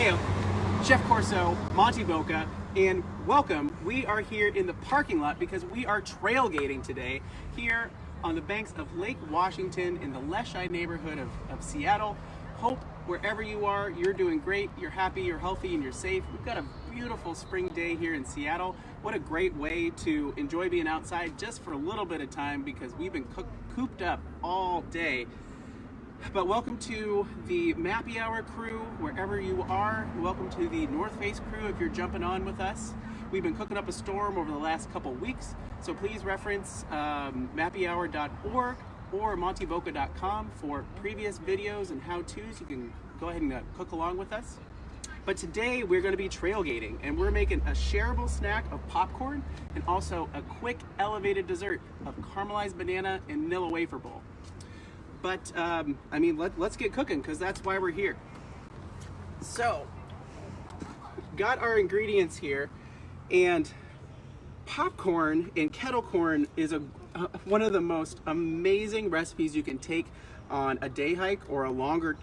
Hey, Chef Corso, Monty Boca, and welcome. We are here in the parking lot because we are trailgating today here on the banks of Lake Washington in the Leschi neighborhood of Seattle. Hope wherever you are, you're doing great, you're happy, you're healthy, and you're safe. We've got a beautiful spring day here in Seattle. What a great way to enjoy being outside just for a little bit of time because we've been cooped up all day. But welcome to the Mappy Hour crew, wherever you are. Welcome to the North Face crew if you're jumping on with us. We've been cooking up a storm over the last couple weeks, so please reference mappyhour.org or montyboca.com for previous videos and how-tos. You can go ahead and cook along with us. But today we're going to be trailgating, and we're making a shareable snack of popcorn and also a quick elevated dessert of caramelized banana and Nilla wafer bowl. But I mean, let's get cooking because that's why we're here. So, got our ingredients here, and popcorn and kettle corn is one of the most amazing recipes you can take on a day hike or a longer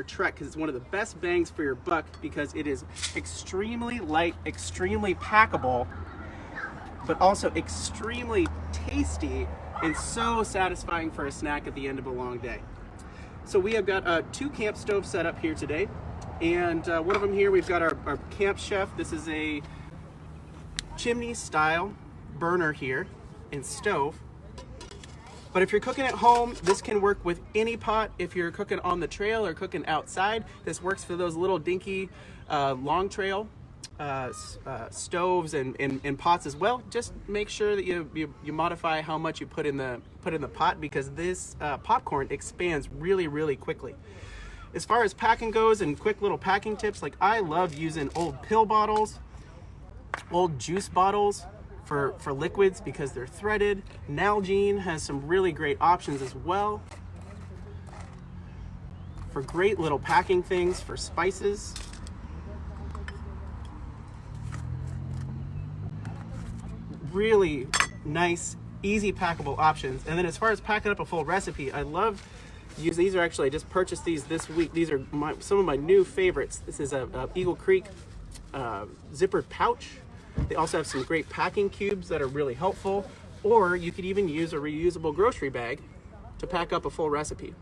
trek, because it's one of the best bangs for your buck because it is extremely light, extremely packable, but also extremely tasty and so satisfying for a snack at the end of a long day. So we have got 2 camp stoves set up here today, and one of them here we've got our camp chef. This is a chimney style burner here and stove. But if you're cooking at home, this can work with any pot. If you're cooking on the trail or cooking outside, this works for those little dinky long trail stoves and pots as well. Just make sure that you modify how much you put in the pot, because this popcorn expands really quickly. As far as packing goes and quick little packing tips, like I love using old pill bottles, old juice bottles for liquids because they're threaded. Nalgene has some really great options as well for great little packing things for spices. Really nice, easy packable options. And then as far as packing up a full recipe, I love using these. I just purchased these this week. These are some of my new favorites. This is a Eagle Creek zippered pouch. They also have some great packing cubes that are really helpful, or you could even use a reusable grocery bag to pack up a full recipe.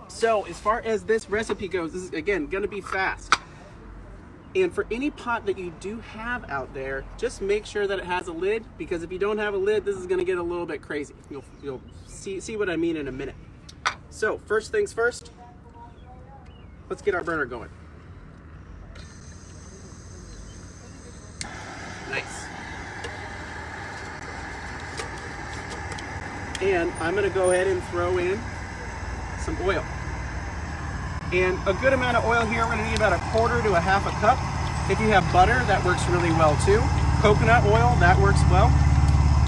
So as far as this recipe goes, this is again gonna be fast. And for any pot that you do have out there, just make sure that it has a lid, because if you don't have a lid, this is gonna get a little bit crazy. You'll see what I mean in a minute. So first things first, let's get our burner going. Nice. And I'm gonna go ahead and throw in some oil. And a good amount of oil here. We're gonna need about 1/4 to 1/2 cup. If you have butter, that works really well too. Coconut oil, that works well.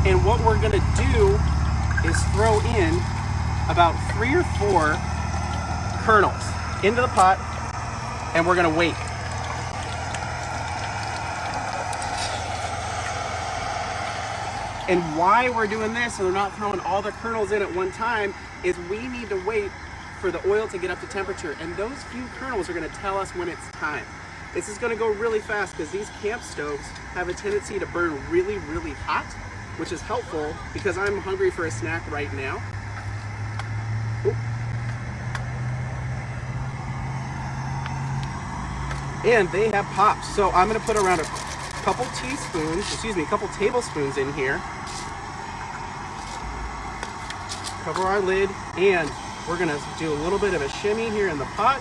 And what we're gonna do is throw in about 3 or 4 kernels into the pot, and we're gonna wait. And why we're doing this, so we're not throwing all the kernels in at one time, is we need to wait for the oil to get up to temperature, and those few kernels are going to tell us when it's time. This is going to go really fast because these camp stoves have a tendency to burn really hot, which is helpful because I'm hungry for a snack right now. Ooh. And they have popped, so I'm going to put around a couple tablespoons in here. Cover our lid, and we're gonna do a little bit of a shimmy here in the pot.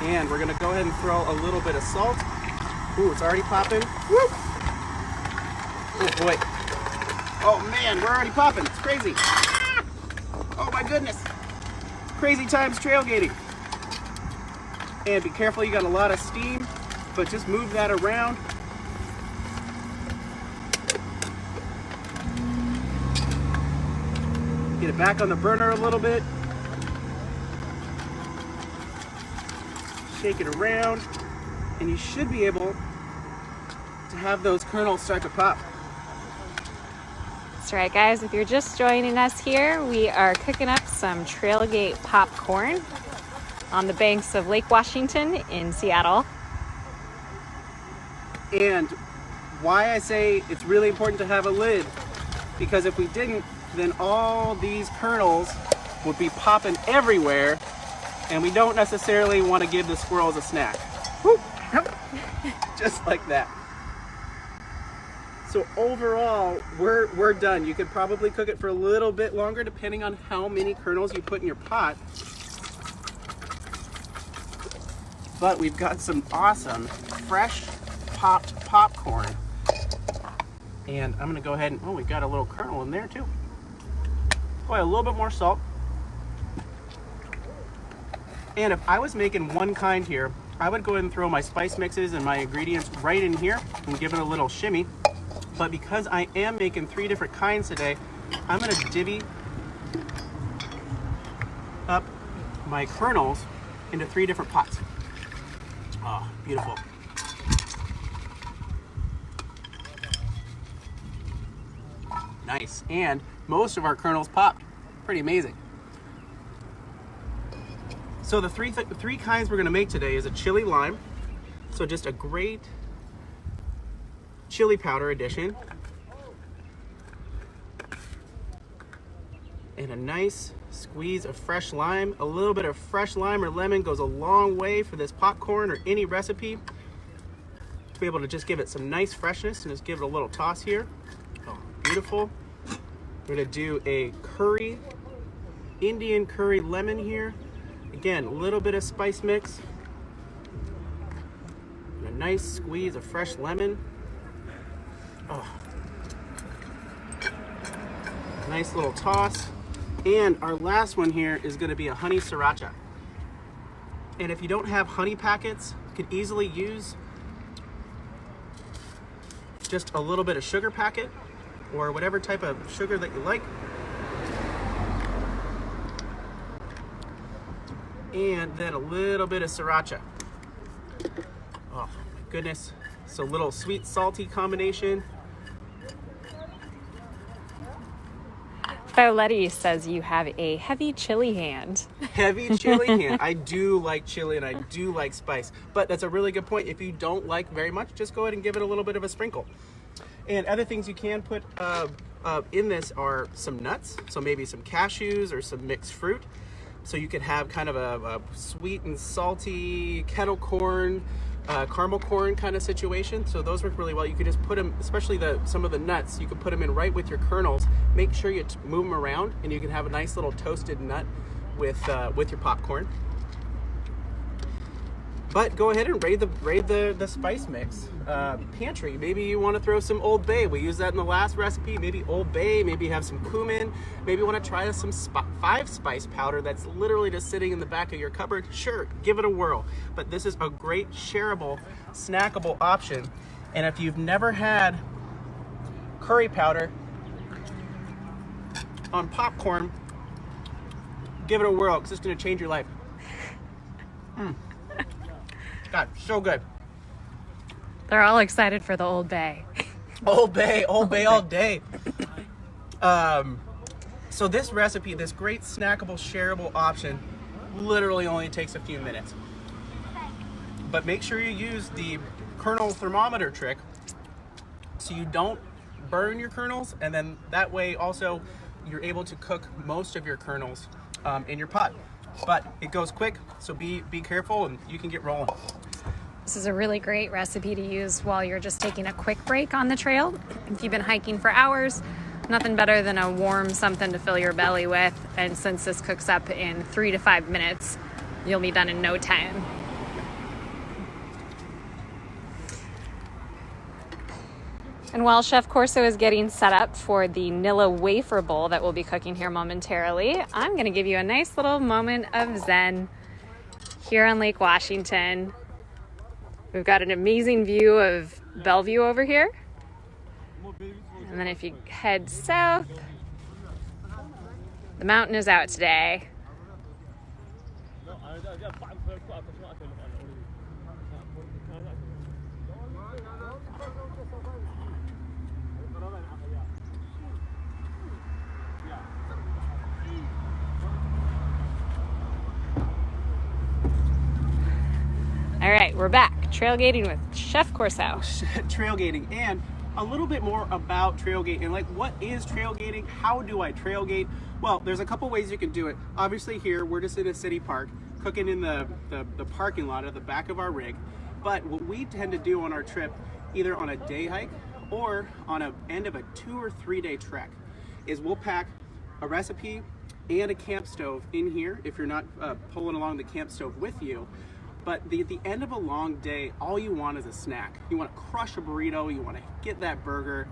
And we're gonna go ahead and throw a little bit of salt. Ooh, it's already popping. Woo! Oh boy. Oh man, we're already popping. It's crazy. Oh my goodness. Crazy times trailgating. And be careful, you got a lot of steam, but just move that around. Get it back on the burner a little bit. Shake it around, and you should be able to have those kernels start to pop. That's right, guys. If you're just joining us here, we are cooking up some Trailgate popcorn on the banks of Lake Washington in Seattle. And why I say it's really important to have a lid, because if we didn't, then all these kernels would be popping everywhere, and we don't necessarily want to give the squirrels a snack. Woo! Just like that. So overall, we're done. You could probably cook it for a little bit longer depending on how many kernels you put in your pot. But we've got some awesome fresh popped popcorn. And I'm gonna go ahead and, oh, we got a little kernel in there too. Boy, a little bit more salt. And if I was making one kind here, I would go ahead and throw my spice mixes and my ingredients right in here and give it a little shimmy. But because I am making 3 different kinds today, I'm gonna divvy up my kernels into 3 different pots. Oh, beautiful. Nice, and most of our kernels popped. Pretty amazing. So the three kinds we're gonna make today is a chili lime. So just a great chili powder addition. And a nice squeeze of fresh lime. A little bit of fresh lime or lemon goes a long way for this popcorn or any recipe. To be able to just give it some nice freshness and just give it a little toss here. Oh, beautiful. We're gonna do a curry, Indian curry lemon here. Again, a little bit of spice mix. And a nice squeeze of fresh lemon. Oh. Nice little toss. And our last one here is gonna be a honey sriracha. And if you don't have honey packets, you can easily use just a little bit of sugar packet or whatever type of sugar that you like. And then a little bit of sriracha. Oh my goodness. So a little sweet salty combination. Violetti says you have a heavy chili hand. Heavy chili hand. I do like chili and I do like spice, but that's a really good point. If you don't like very much, just go ahead and give it a little bit of a sprinkle. And other things you can put in this are some nuts, so maybe some cashews or some mixed fruit. So you could have kind of a sweet and salty kettle corn, caramel corn kind of situation. So those work really well. You could just put them, especially some of the nuts, you could put them in right with your kernels. Make sure you move them around, and you can have a nice little toasted nut with your popcorn. But go ahead and raid the spice mix pantry. Maybe you want to throw some Old Bay. We used that in the last recipe. Maybe Old Bay. Maybe have some cumin. Maybe you want to try some 5 spice powder that's literally just sitting in the back of your cupboard. Sure, give it a whirl. But this is a great shareable, snackable option. And if you've never had curry powder on popcorn, give it a whirl because it's going to change your life. God, so good. They're all excited for the Old Bay. Old Bay all day. So this recipe, this great snackable, shareable option, literally only takes a few minutes. But make sure you use the kernel thermometer trick so you don't burn your kernels, and then that way also you're able to cook most of your kernels in your pot. But it goes quick, so be careful and you can get rolling. This is a really great recipe to use while you're just taking a quick break on the trail. If you've been hiking for hours, nothing better than a warm something to fill your belly with. And since this cooks up in 3 to 5 minutes, you'll be done in no time. And while Chef Corso is getting set up for the Nilla Wafer Bowl that we'll be cooking here momentarily, I'm going to give you a nice little moment of zen here on Lake Washington. We've got an amazing view of Bellevue over here. And then if you head south, the mountain is out today. right, we're back. Trailgating with Chef Corso. Trailgating, and a little bit more about trailgating. Like, what is trailgating? How do I trailgate? Well, there's a couple ways you can do it. Obviously here, we're just in a city park, cooking in the parking lot at the back of our rig. But what we tend to do on our trip, either on a day hike or on a end of a 2 or 3 day trek, is we'll pack a recipe and a camp stove in here if you're not pulling along the camp stove with you. But at the end of a long day, all you want is a snack. You want to crush a burrito, you want to get that burger,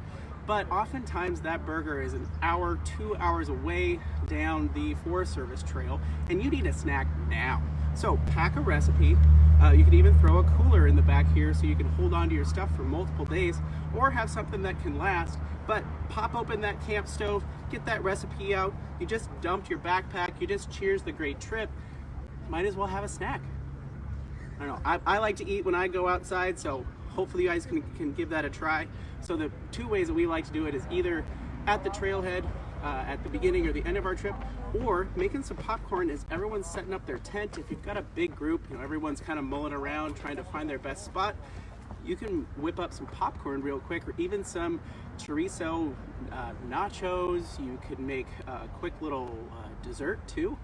but oftentimes that burger is an hour, 2 hours away down the Forest Service trail, and you need a snack now. So pack a recipe. You can even throw a cooler in the back here so you can hold on to your stuff for multiple days, or have something that can last. But pop open that camp stove, get that recipe out. You just dumped your backpack, you just cheers the great trip. Might as well have a snack. I don't know, I like to eat when I go outside, so hopefully you guys can give that a try. So the two ways that we like to do it is either at the trailhead at the beginning or the end of our trip, or making some popcorn as everyone's setting up their tent. If you've got a big group, you know, everyone's kind of mulling around trying to find their best spot, you can whip up some popcorn real quick, or even some chorizo nachos. You could make a quick little dessert too.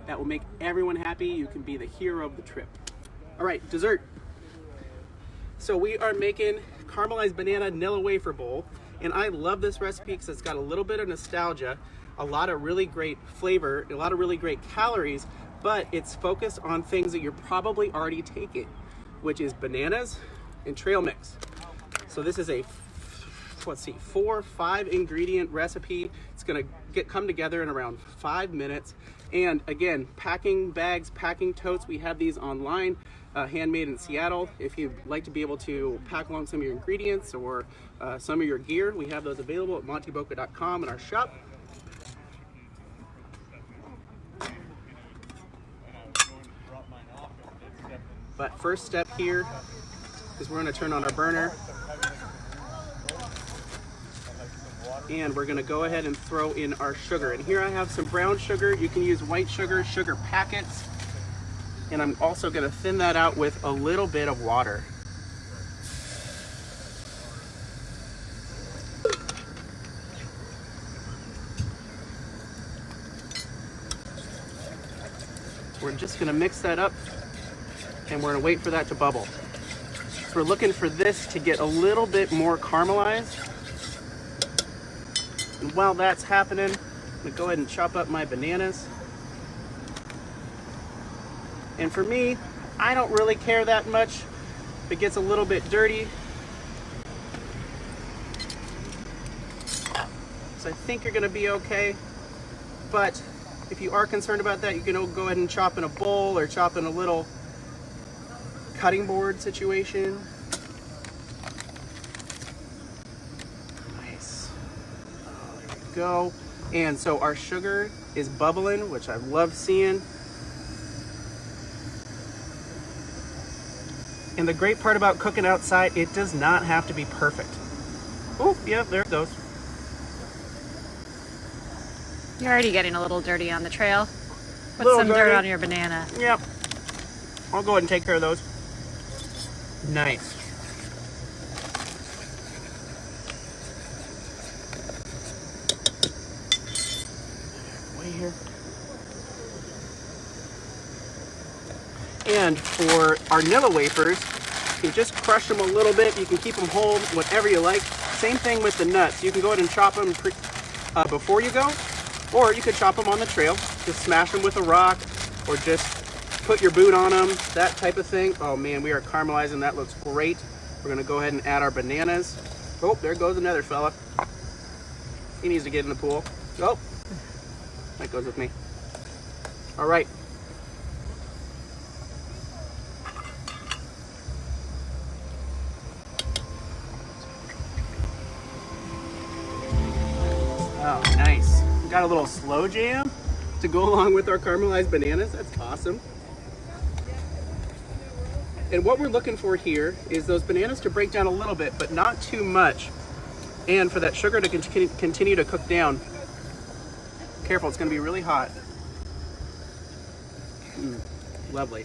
That will make everyone happy. You can be the hero of the trip. All right, dessert. So we are making caramelized banana Nilla wafer bowl, and I love this recipe because it's got a little bit of nostalgia, a lot of really great flavor, a lot of really great calories, but it's focused on things that you're probably already taking, which is bananas and trail mix. So this is a, let's see, 4 or 5 ingredient recipe. It's gonna come together in around 5 minutes. And again, packing bags, packing totes, we have these online, handmade in Seattle. If you'd like to be able to pack along some of your ingredients or some of your gear, we have those available at montyboca.com in our shop. But first step here is we're going to turn on our burner, and we're going to go ahead and throw in our sugar. And here I have some brown sugar. You can use white sugar, sugar packets. And I'm also going to thin that out with a little bit of water. We're just going to mix that up, and we're going to wait for that to bubble. So we're looking for this to get a little bit more caramelized. And while that's happening, I'm going to go ahead and chop up my bananas. And for me, I don't really care that much if it gets a little bit dirty. So I think you're gonna be okay. But if you are concerned about that, you can go ahead and chop in a bowl or chop in a little cutting board situation. Nice. Oh, there we go. And so our sugar is bubbling, which I love seeing. And the great part about cooking outside, it does not have to be perfect. Oh, yeah, there it goes. You're already getting a little dirty on the trail. Put Little some dirty. dirt on your banana. Yep. I'll go ahead and take care of those. Nice. Way here. And for our Nilla wafers, you can just crush them a little bit. You can keep them whole, whatever you like. Same thing with the nuts. You can go ahead and chop them before you go, or you could chop them on the trail. Just smash them with a rock, or just put your boot on them, that type of thing. Oh man, we are caramelizing. That looks great. We're gonna go ahead and add our bananas. Oh, there goes another fella. He needs to get in the pool. Oh, that goes with me. All right. Oh, nice. We got a little slow jam to go along with our caramelized bananas. That's awesome. And what we're looking for here is those bananas to break down a little bit, but not too much. And for that sugar to continue to cook down. Careful, it's gonna be really hot. Lovely.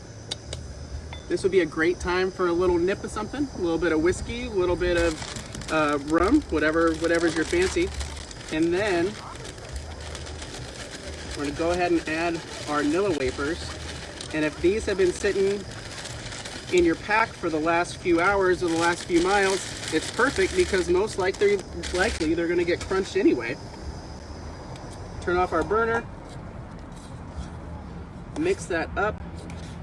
This would be a great time for a little nip of something, a little bit of whiskey, a little bit of rum, whatever's your fancy. And then we're gonna go ahead and add our Nilla wafers. And if these have been sitting in your pack for the last few hours or the last few miles, it's perfect because most likely they're gonna get crunched anyway. Turn off our burner, mix that up,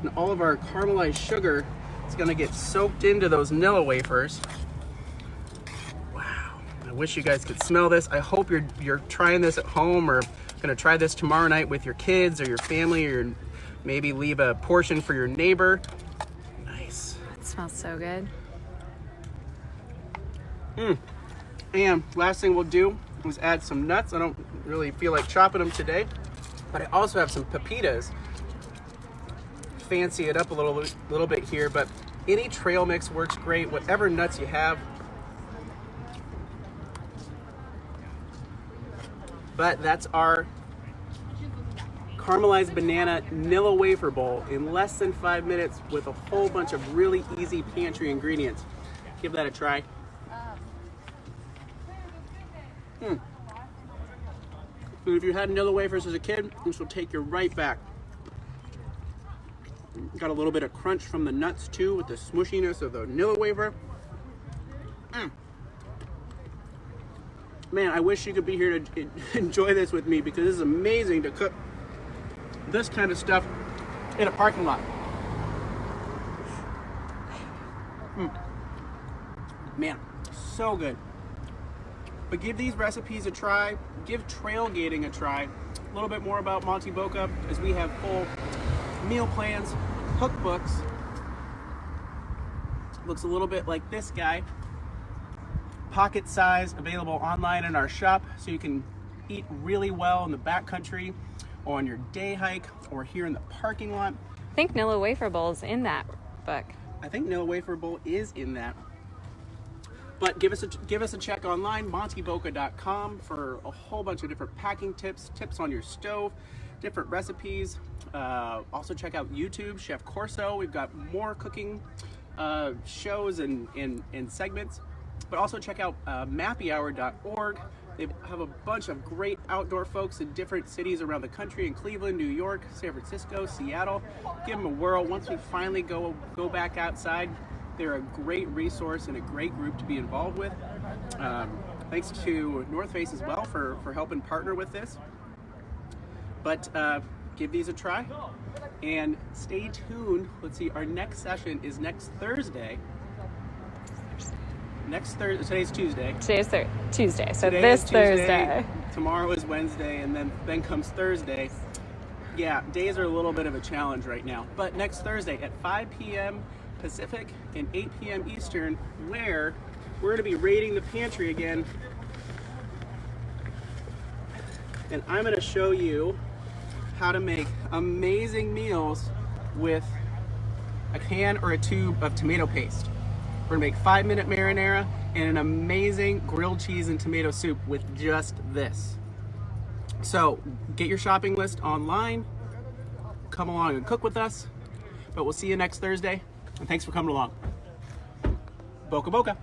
and all of our caramelized sugar is gonna get soaked into those Nilla wafers. Wow, I wish you guys could smell this. I hope you're trying this at home or gonna try this tomorrow night with your kids or your family, or maybe leave a portion for your neighbor. Nice. That smells so good. And last thing we'll do is add some nuts. I don't really feel like chopping them today, but I also have some pepitas. Fancy it up a little bit here, but any trail mix works great, whatever nuts you have. But that's our caramelized banana Nilla wafer bowl in less than 5 minutes with a whole bunch of really easy pantry ingredients. Give that a try. And if you had Nilla wafers as a kid, this will take you right back. Got a little bit of crunch from the nuts too, with the smushiness of the Nilla wafer. Man, I wish you could be here to enjoy this with me, because this is amazing to cook this kind of stuff in a parking lot. Man, so good. But give these recipes a try. Give trailgating a try. A little bit more about Monty Boca, as we have full meal plans, cookbooks. Looks a little bit like this guy. Pocket size, available online in our shop, so you can eat really well in the backcountry, or on your day hike, or here in the parking lot. I think Nilla Wafer Bowl's in that book. I think Nilla Wafer Bowl is in that. But give us a check online, montyboca.com, for a whole bunch of different packing tips on your stove, different recipes. Also check out YouTube, Chef Corso. We've got more cooking shows and segments. But also check out mappyhour.org. They have a bunch of great outdoor folks in different cities around the country, in Cleveland, New York, San Francisco, Seattle. Give them a whirl. Once we finally go back outside, they're a great resource and a great group to be involved with. Thanks to North Face as well for helping partner with this. But give these a try and stay tuned. Let's see, our next session is next Thursday. Today's Tuesday. Today's Tuesday, so Today this is Tuesday, Thursday. Tomorrow is Wednesday, and then comes Thursday. Yeah, days are a little bit of a challenge right now. But next Thursday at 5 p.m. Pacific and 8 p.m. Eastern, where we're going to be raiding the pantry again. And I'm going to show you how to make amazing meals with a can or a tube of tomato paste. We're gonna make 5-minute marinara and an amazing grilled cheese and tomato soup with just this. So get your shopping list online, come along and cook with us, but we'll see you next Thursday, and thanks for coming along. Boca Boca.